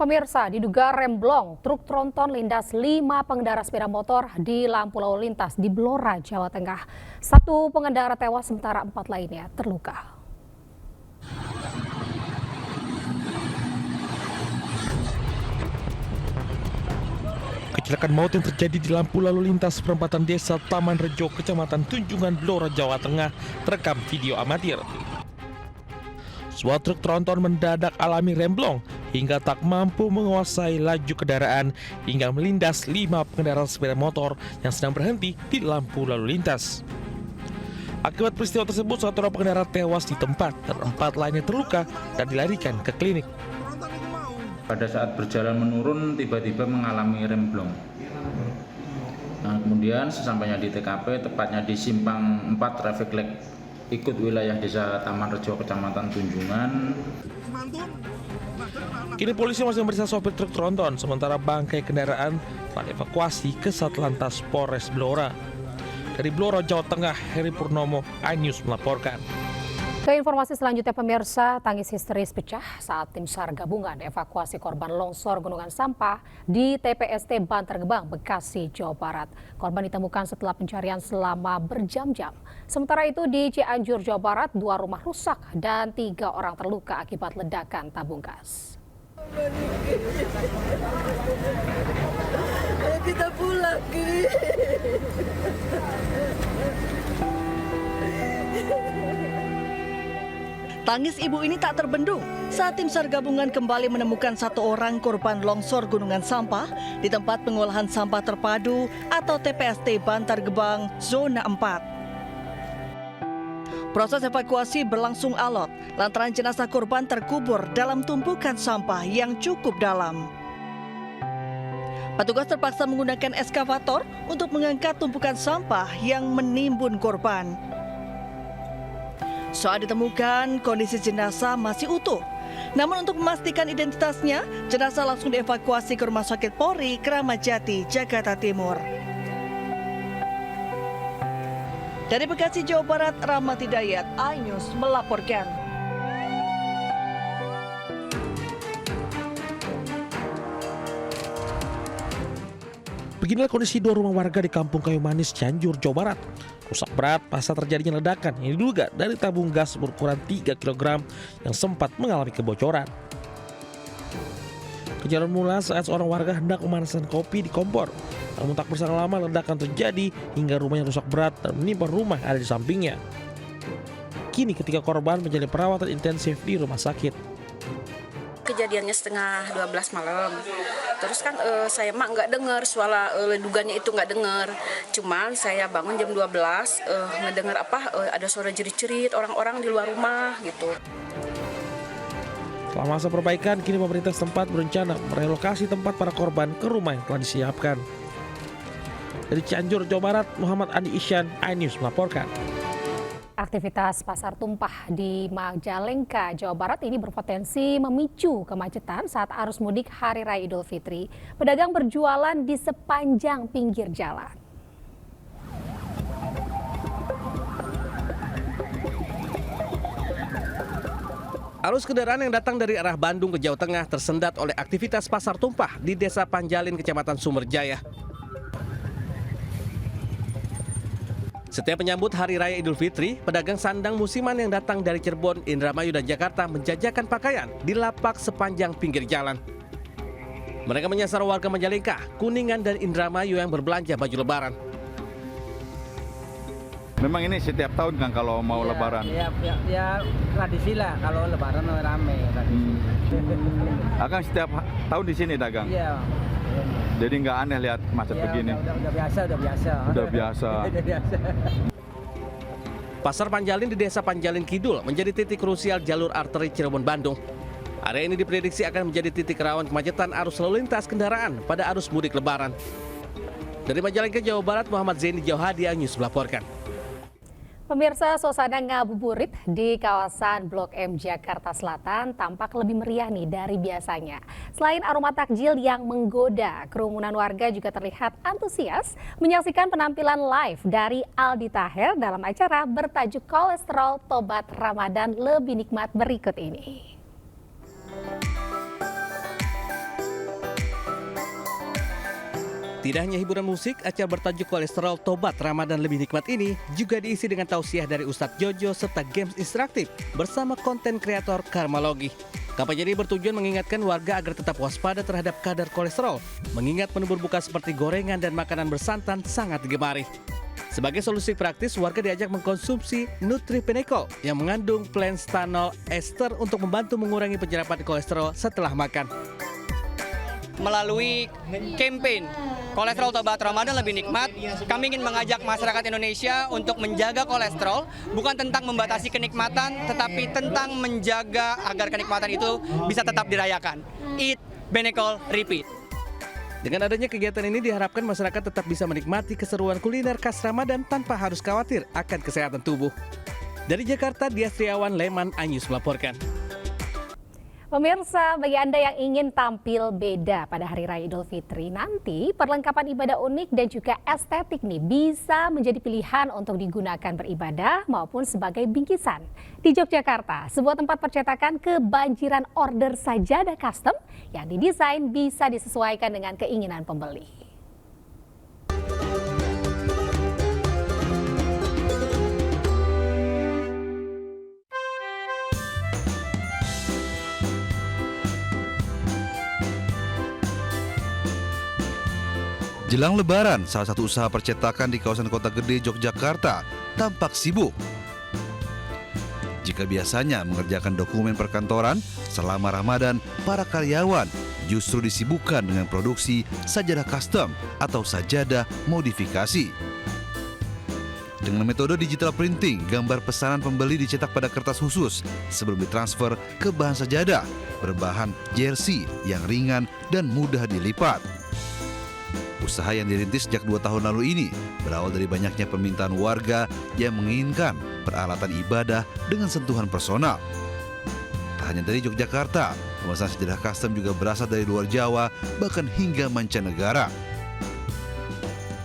Pemirsa, diduga remblong, truk tronton lindas 5 pengendara sepeda motor di lampu lalu lintas di Blora, Jawa Tengah. 1 pengendara tewas sementara 4 lainnya terluka. Kecelakaan maut yang terjadi di lampu lalu lintas perempatan desa Taman Rejo, Kecamatan Tunjungan, Blora, Jawa Tengah, terekam video amatir. Sebuah truk tronton mendadak alami remblong hingga tak mampu menguasai laju kendaraan hingga melindas 5 pengendara sepeda motor yang sedang berhenti di lampu lalu lintas. Akibat peristiwa tersebut, 1 orang pengendara tewas di tempat dan 4 lainnya terluka dan dilarikan ke klinik. Pada saat berjalan menurun, tiba-tiba mengalami remblong. Nah, kemudian sesampainya di TKP, tepatnya di Simpang 4 traffic light ikut wilayah desa Taman Rejo, Kecamatan Tunjungan. Kini polisi masih memeriksa sopir truk tronton, sementara bangkai kendaraan telah dievakuasi ke Satlantas Polres Blora. Dari Blora, Jawa Tengah, Heri Purnomo, iNews melaporkan. Ke informasi selanjutnya, pemirsa, tangis histeris pecah saat tim SAR gabungan evakuasi korban longsor gunungan sampah di TPST Bantar Gebang, Bekasi, Jawa Barat. Korban ditemukan setelah pencarian selama berjam-jam. Sementara itu di Cianjur, Jawa Barat, 2 rumah rusak dan 3 orang terluka akibat ledakan tabung gas. Kita pulang, Tangis ibu ini tak terbendung saat tim SAR gabungan kembali menemukan 1 orang korban longsor gunungan sampah di tempat pengolahan sampah terpadu atau TPST Bantar Gebang, Zona 4. Proses evakuasi berlangsung alot lantaran jenazah korban terkubur dalam tumpukan sampah yang cukup dalam. Petugas terpaksa menggunakan eskavator untuk mengangkat tumpukan sampah yang menimbun korban. Saat ditemukan, kondisi jenazah masih utuh. Namun untuk memastikan identitasnya, jenazah langsung dievakuasi ke Rumah Sakit Polri Kramat Jati, Jakarta Timur. Dari Bekasi, Jawa Barat, Rahmat Hidayat, iNews melaporkan. Beginilah kondisi 2 rumah warga di Kampung Kayu Manis, Cianjur, Jawa Barat. Rusak berat pasca terjadinya ledakan yang diduga dari tabung gas berukuran 3 kg yang sempat mengalami kebocoran. Kejadian mula saat seorang warga hendak memanaskan kopi di kompor. Namun tak berselang lama ledakan terjadi hingga rumahnya rusak berat dan menimpa rumah yang ada di sampingnya. Kini ketiga korban menjalani perawatan intensif di rumah sakit. Kejadiannya setengah 12 malam. Terus kan saya mah nggak dengar suara ledugannya itu, nggak dengar. Cuman saya bangun jam 12 ngedengar ada suara jerit-jerit orang-orang di luar rumah gitu. Selama masa perbaikan, kini pemerintah setempat berencana merelokasi tempat para korban ke rumah yang telah disiapkan. Dari Cianjur, Jawa Barat, Muhammad Andi Isyan, iNews melaporkan. Aktivitas pasar tumpah di Majalengka, Jawa Barat ini berpotensi memicu kemacetan saat arus mudik Hari Raya Idul Fitri. Pedagang berjualan di sepanjang pinggir jalan. Arus kendaraan yang datang dari arah Bandung ke Jawa Tengah tersendat oleh aktivitas pasar tumpah di Desa Panjalin, Kecamatan Sumberjaya. Setiap menyambut Hari Raya Idul Fitri, pedagang sandang musiman yang datang dari Cirebon, Indramayu, dan Jakarta menjajakan pakaian di lapak sepanjang pinggir jalan. Mereka menyasar warga Majalengka, Kuningan, dan Indramayu yang berbelanja baju lebaran. Memang ini setiap tahun kan kalau mau lebaran? Ya tradisi lah kalau lebaran rame. Akan setiap tahun di sini dagang? Iya. Jadi nggak aneh lihat macet begini? Udah biasa. Pasar Panjalin di Desa Panjalin Kidul menjadi titik krusial jalur arteri Cirebon-Bandung. Area ini diprediksi akan menjadi titik rawan kemacetan arus lalu lintas kendaraan pada arus mudik lebaran. Dari Majalengka, Jawa Barat, Muhammad Zaini Jauhadi, iNews melaporkan. Pemirsa, suasana ngabuburit di kawasan Blok M Jakarta Selatan tampak lebih meriah nih dari biasanya. Selain aroma takjil yang menggoda, kerumunan warga juga terlihat antusias menyaksikan penampilan live dari Aldi Taher dalam acara bertajuk Kolesterol Tobat Ramadan Lebih Nikmat berikut ini. Tidak hanya hiburan musik, acara bertajuk kolesterol Tobat Ramadan Lebih Nikmat ini juga diisi dengan tausiah dari Ustadz Jojo serta games interaktif bersama konten kreator Karmalogi. Kampanye ini bertujuan mengingatkan warga agar tetap waspada terhadap kadar kolesterol, mengingat menu berbuka seperti gorengan dan makanan bersantan sangat digemari. Sebagai solusi praktis, warga diajak mengkonsumsi Nutripenecol yang mengandung plainstanol ester untuk membantu mengurangi penyerapan kolesterol setelah makan. Melalui campaign Kolesterol Tobat Ramadan Lebih Nikmat, kami ingin mengajak masyarakat Indonesia untuk menjaga kolesterol, bukan tentang membatasi kenikmatan, tetapi tentang menjaga agar kenikmatan itu bisa tetap dirayakan. Eat, Benecol, Repeat. Dengan adanya kegiatan ini diharapkan masyarakat tetap bisa menikmati keseruan kuliner khas Ramadan tanpa harus khawatir akan kesehatan tubuh. Dari Jakarta, Dias Triawan, Leman Anyus melaporkan. Pemirsa, bagi Anda yang ingin tampil beda pada Hari Raya Idul Fitri nanti, perlengkapan ibadah unik dan juga estetik nih bisa menjadi pilihan untuk digunakan beribadah maupun sebagai bingkisan. Di Yogyakarta, sebuah tempat percetakan kebanjiran order sajadah custom yang didesain bisa disesuaikan dengan keinginan pembeli. Jelang Lebaran, salah satu usaha percetakan di kawasan Kota Gede, Yogyakarta tampak sibuk. Jika biasanya mengerjakan dokumen perkantoran, selama Ramadan, para karyawan justru disibukkan dengan produksi sajadah custom atau sajadah modifikasi. Dengan metode digital printing, gambar pesanan pembeli dicetak pada kertas khusus sebelum ditransfer ke bahan sajadah berbahan jersey yang ringan dan mudah dilipat. Usaha yang dirintis sejak 2 tahun lalu ini berawal dari banyaknya permintaan warga yang menginginkan peralatan ibadah dengan sentuhan personal. Tak hanya dari Yogyakarta, pemesan sajadah custom juga berasal dari luar Jawa, bahkan hingga mancanegara.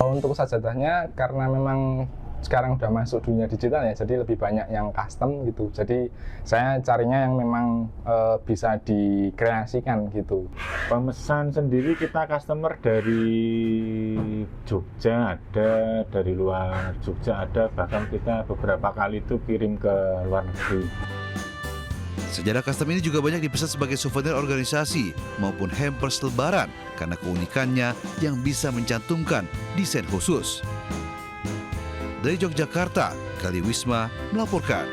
Untuk sajadahnya karena memang sekarang udah masuk dunia digital ya, jadi lebih banyak yang custom gitu. Jadi saya carinya yang memang bisa dikreasikan gitu. Pemesan sendiri kita customer dari Jogja ada, dari luar Jogja ada, bahkan kita beberapa kali itu kirim ke luar negeri. Sajadah custom ini juga banyak dipesan sebagai souvenir organisasi maupun hampers lebaran karena keunikannya yang bisa mencantumkan desain khusus. Dari Yogyakarta, Gali Wisma melaporkan.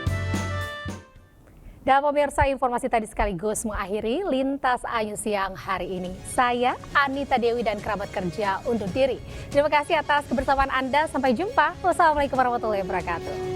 Dan pemirsa, informasi tadi sekaligus mengakhiri Lintas Ayu siang hari ini. Saya, Anita Dewi dan kerabat kerja undur diri. Terima kasih atas kebersamaan Anda. Sampai jumpa. Wassalamualaikum warahmatullahi wabarakatuh.